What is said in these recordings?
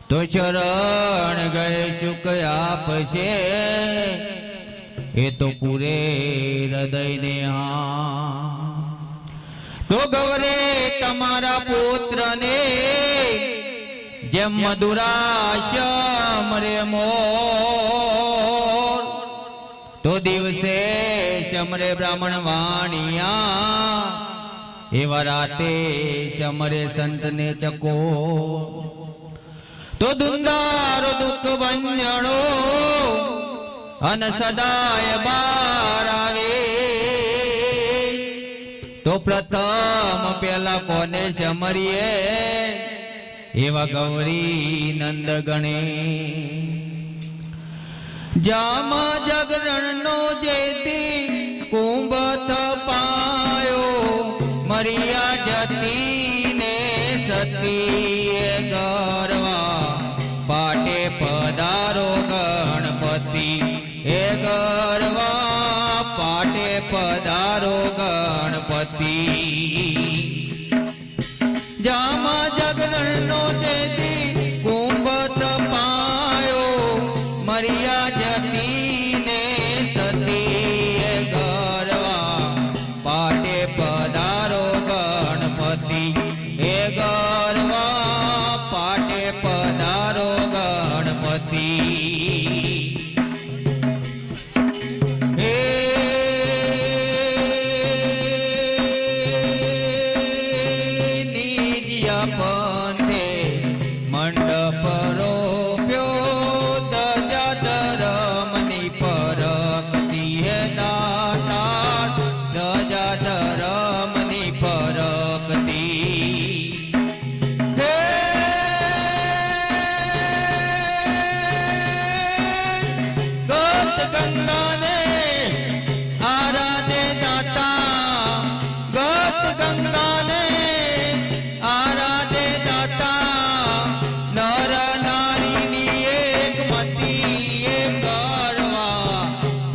तो शरण गए शुक आप से ये तो पूरे हृदय ने तो गौरे तमारा पुत्र ने जेम मधुराशम रे मोर तो दिवसे शमरे ब्राह्मण वाणिया एवा राते शमरे संत ने चको तो दुंदारो दुख वंजणो अन सदाय बार आवे तो प्रथम पेला कोने शमरिए एवा गौरी नंद गणे जाम जगरण नो जेती कुंभ पायो मरिया जती ने सती गरवा पाटे पधारो गणपति ए गरवा पाटे पधारो गणपति जामा जगरण नो जेती कुंभ पायो मरिया जती ने सती गरवा पाटे पधारो गणपति हे गरवा पाटे पधारो गणपति हे निजिया पंथे मंडप रोप्यो दजा धरमनी परकती है दाता दजा धरमनी परकती हे गत गंगा ने आराधे दाता गत गंगा ने आराधे दाता नर नारी नी एक मती एक गरवा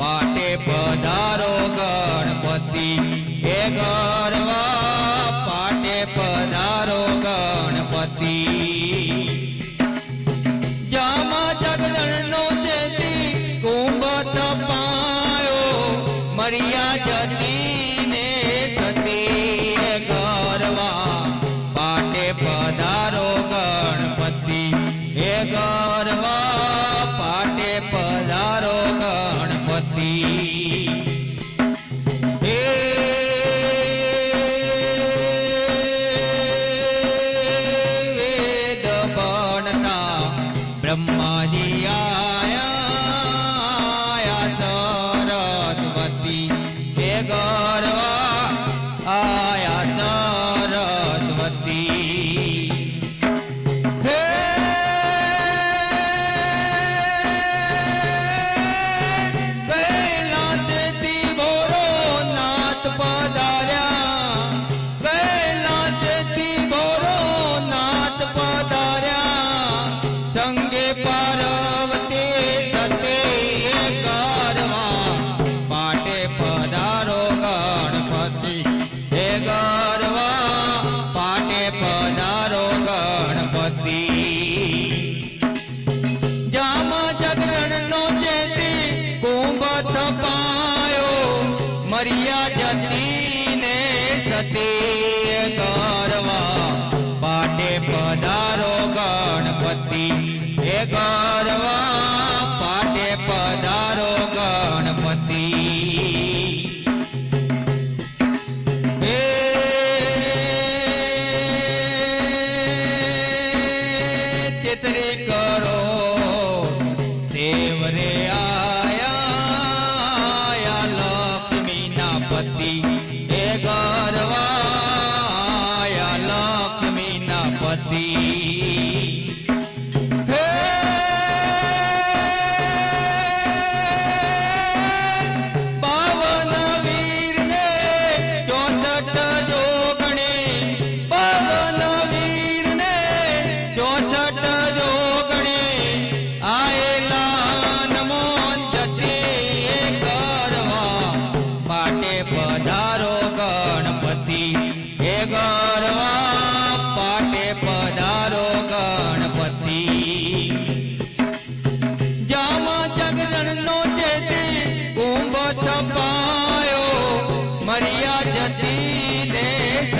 पाटे पधारो गणपति हे गरवा पाटे पधारो गणपति जामा जगरण नो जेती कुंभ पायो मरिया जती ने सती गरवा पाटे पधारो गणपति हे गरवा पाटे पधारो गणपति हे वेद बनता ब्रह्मा जी आया सरस्वती हे गरवा आया सरस्वती हे कैलासती भोरो नाथ पधार्या कैलासती भोरो नाथ पधार्या संगे पार्वती सते गरवा पाटे पधारो गणपति हे गरवा पाटे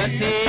હતી